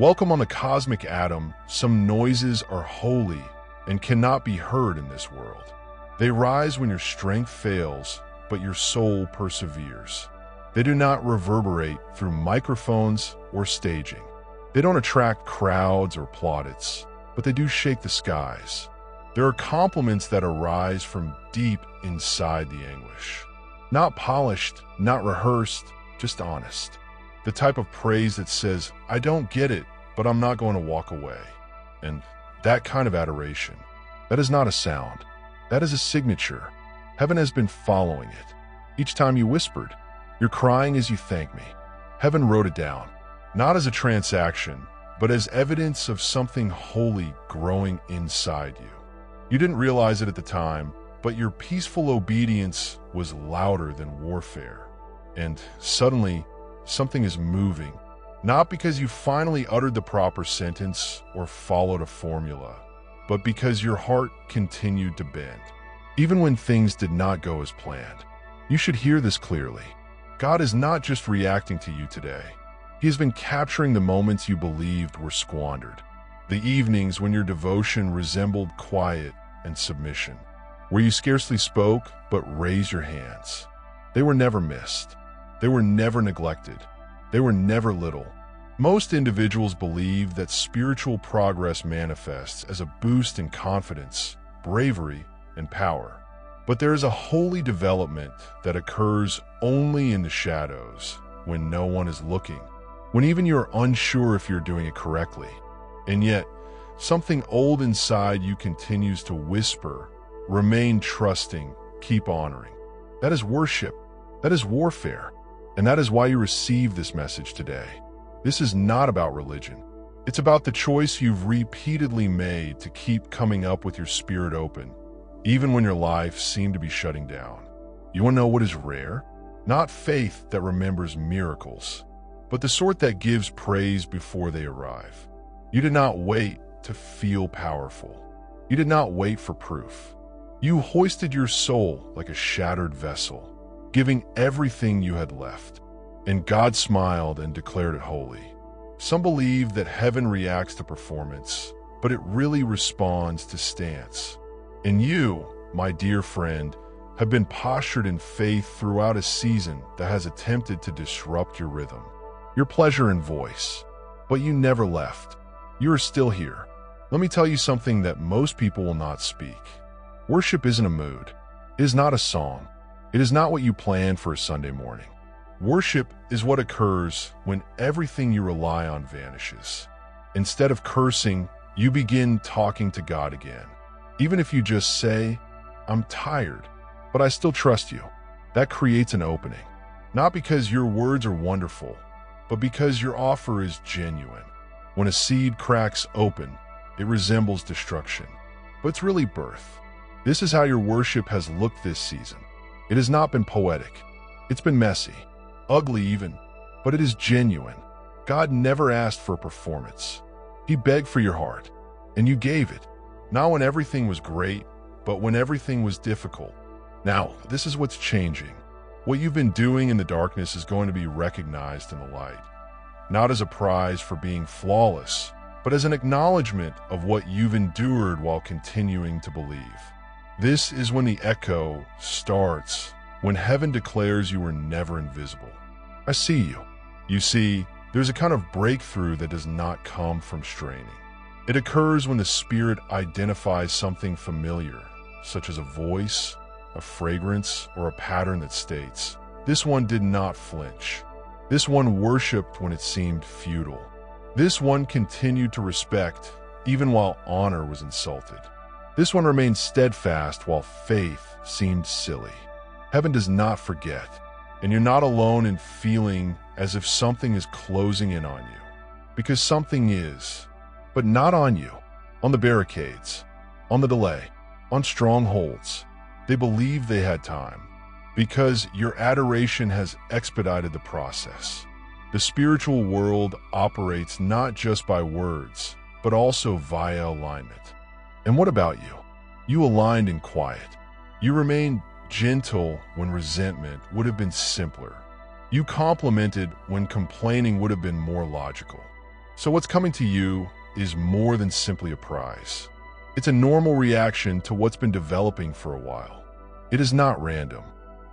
Welcome on the cosmic atom, some noises are holy and cannot be heard in this world. They rise when your strength fails, but your soul perseveres. They do not reverberate through microphones or staging. They don't attract crowds or plaudits, but they do shake the skies. There are compliments that arise from deep inside the anguish. Not polished, not rehearsed, just honest. The type of praise that says, I don't get it, but I'm not going to walk away. And that kind of adoration, that is not a sound. That is a signature. Heaven has been following it. Each time you whispered, you're crying as you thank me. Heaven wrote it down, not as a transaction, but as evidence of something holy growing inside you. You didn't realize it at the time, but your peaceful obedience was louder than warfare. And suddenly, something is moving, not because you finally uttered the proper sentence or followed a formula, but because your heart continued to bend, even when things did not go as planned. You should hear this clearly. God is not just reacting to you today. He has been capturing the moments you believed were squandered, the evenings when your devotion resembled quiet and submission, where you scarcely spoke but raised your hands. They were never missed. They were never neglected. They were never little. Most individuals believe that spiritual progress manifests as a boost in confidence, bravery, and power. But there is a holy development that occurs only in the shadows, when no one is looking, when even you're unsure if you're doing it correctly. And yet, something old inside you continues to whisper, remain trusting, keep honoring. That is worship. That is warfare. And that is why you receive this message today. This is not about religion. It's about the choice you've repeatedly made to keep coming up with your spirit open, even when your life seemed to be shutting down. You want to know what is rare? Not faith that remembers miracles, but the sort that gives praise before they arrive. You did not wait to feel powerful. You did not wait for proof. You hoisted your soul like a shattered vessel, giving everything you had left. And God smiled and declared it holy. Some believe that heaven reacts to performance, but it really responds to stance. And you, my dear friend, have been postured in faith throughout a season that has attempted to disrupt your rhythm, your pleasure and voice. But you never left. You are still here. Let me tell you something that most people will not speak. Worship isn't a mood. It is not a song. It is not what you plan for a Sunday morning. Worship is what occurs when everything you rely on vanishes. Instead of cursing, you begin talking to God again. Even if you just say, I'm tired, but I still trust you. That creates an opening. Not because your words are wonderful, but because your offer is genuine. When a seed cracks open, it resembles destruction, but it's really birth. This is how your worship has looked this season. It has not been poetic. It's been messy, ugly even, but it is genuine. God never asked for a performance. He begged for your heart, and you gave it. Not when everything was great, but when everything was difficult. Now, this is what's changing. What you've been doing in the darkness is going to be recognized in the light. Not as a prize for being flawless, but as an acknowledgement of what you've endured while continuing to believe. This is when the echo starts, when heaven declares you were never invisible. I see you. You see, there's a kind of breakthrough that does not come from straining. It occurs when the Spirit identifies something familiar, such as a voice, a fragrance, or a pattern that states, this one did not flinch. This one worshiped when it seemed futile. This one continued to respect even while honor was insulted. This one remained steadfast while faith seemed silly. Heaven does not forget, and you're not alone in feeling as if something is closing in on you. Because something is, but not on you, on the barricades, on the delay, on strongholds. They believed they had time, because your adoration has expedited the process. The spiritual world operates not just by words, but also via alignment. And what about you? You aligned in quiet. You remained gentle when resentment would have been simpler. You complimented when complaining would have been more logical. So what's coming to you is more than simply a prize. It's a normal reaction to what's been developing for a while. It is not random.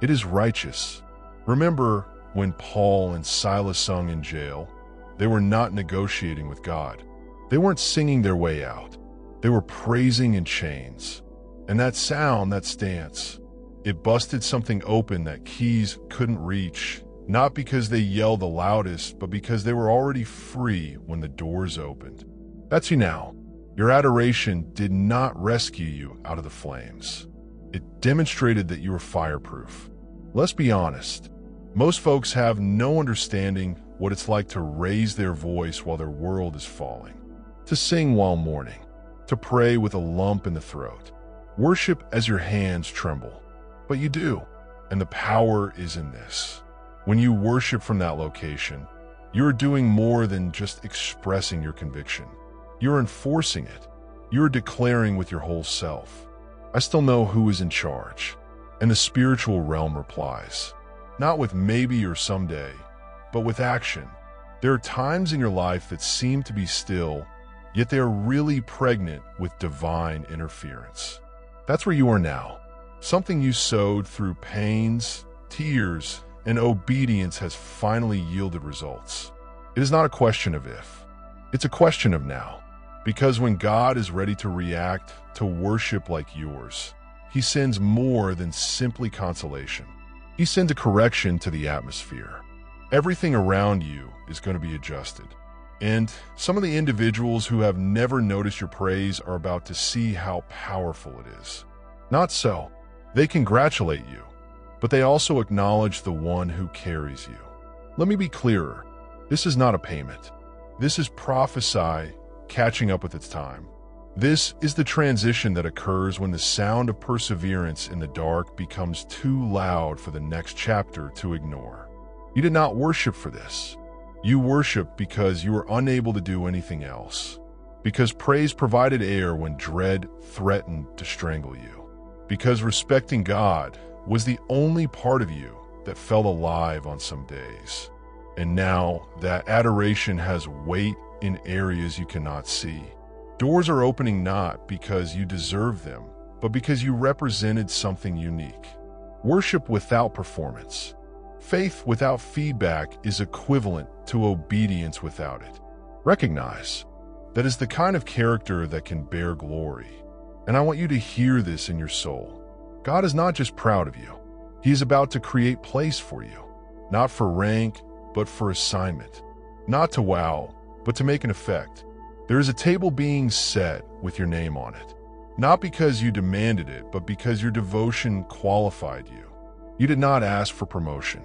It is righteous. Remember when Paul and Silas sung in jail? They were not negotiating with God. They weren't singing their way out. They were praising in chains. And that sound, that stance, it busted something open that keys couldn't reach, not because they yelled the loudest, but because they were already free when the doors opened. That's you now. Your adoration did not rescue you out of the flames. It demonstrated that you were fireproof. Let's be honest. Most folks have no understanding what it's like to raise their voice while their world is falling, to sing while mourning, to pray with a lump in the throat, worship as your hands tremble. But you do, and the power is in this. When you worship from that location, you're doing more than just expressing your conviction. You're enforcing it. You're declaring with your whole self, I still know who is in charge. And the spiritual realm replies, not with maybe or someday, but with action. There are times in your life that seem to be still, yet they are really pregnant with divine interference. That's where you are now. Something you sowed through pains, tears, and obedience has finally yielded results. It is not a question of if. It's a question of now. Because when God is ready to react to worship like yours, He sends more than simply consolation. He sends a correction to the atmosphere. Everything around you is going to be adjusted. And some of the individuals who have never noticed your praise are about to see how powerful it is. Not so. They congratulate you, but they also acknowledge the one who carries you. Let me be clearer. This is not a payment. This is prophesy catching up with its time. This is the transition that occurs when the sound of perseverance in the dark becomes too loud for the next chapter to ignore. You did not worship for this. You worship because you were unable to do anything else. Because praise provided air when dread threatened to strangle you. Because respecting God was the only part of you that felt alive on some days. And now that adoration has weight in areas you cannot see. Doors are opening not because you deserve them, but because you represented something unique. Worship without performance. Faith without feedback is equivalent to obedience without it. Recognize that is the kind of character that can bear glory. And I want you to hear this in your soul. God is not just proud of you. He is about to create place for you, not for rank, but for assignment. Not to wow, but to make an effect. There is a table being set with your name on it. Not because you demanded it, but because your devotion qualified you. You did not ask for promotion.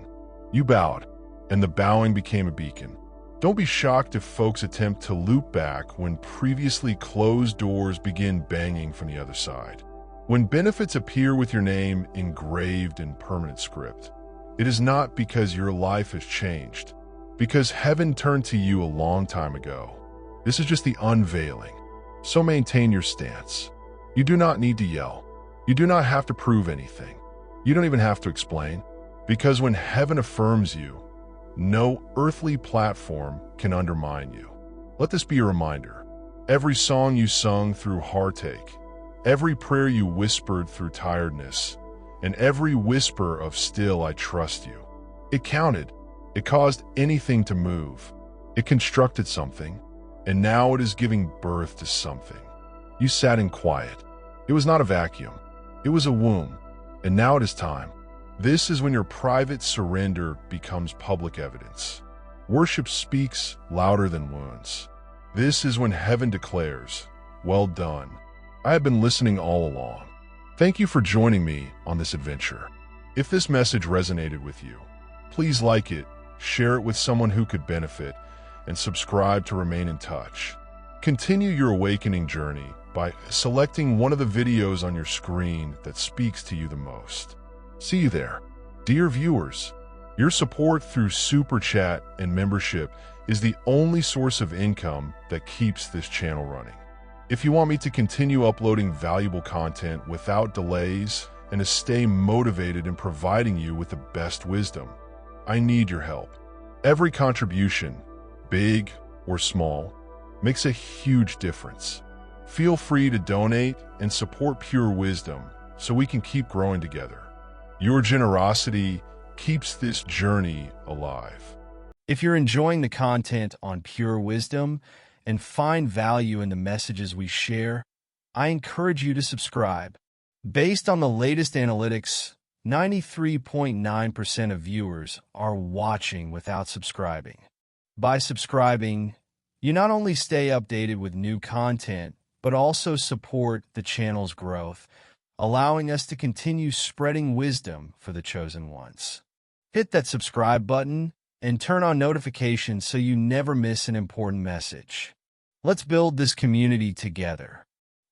You bowed, and the bowing became a beacon. Don't be shocked if folks attempt to loop back when previously closed doors begin banging from the other side. When benefits appear with your name engraved in permanent script, it is not because your life has changed, because heaven turned to you a long time ago. This is just the unveiling. So maintain your stance. You do not need to yell. You do not have to prove anything. You don't even have to explain. Because when heaven affirms you, no earthly platform can undermine you. Let this be a reminder. Every song you sung through heartache, every prayer you whispered through tiredness, and every whisper of still I trust you. It counted. It caused anything to move. It constructed something, and now it is giving birth to something. You sat in quiet. It was not a vacuum. It was a womb, and now it is time. This is when your private surrender becomes public evidence. Worship speaks louder than wounds. This is when heaven declares, well done. I have been listening all along. Thank you for joining me on this adventure. If this message resonated with you, please like it, share it with someone who could benefit, and subscribe to remain in touch. Continue your awakening journey by selecting one of the videos on your screen that speaks to you the most. See you there. Dear viewers, your support through Super Chat and membership is the only source of income that keeps this channel running. If you want me to continue uploading valuable content without delays and to stay motivated in providing you with the best wisdom, I need your help. Every contribution, big or small, makes a huge difference. Feel free to donate and support Pure Wisdom so we can keep growing together. Your generosity keeps this journey alive. If you're enjoying the content on Pure Wisdom and find value in the messages we share, I encourage you to subscribe. Based on the latest analytics, 93.9% of viewers are watching without subscribing. By subscribing, you not only stay updated with new content, but also support the channel's growth, allowing us to continue spreading wisdom for the chosen ones. Hit that subscribe button and turn on notifications so you never miss an important message. Let's build this community together.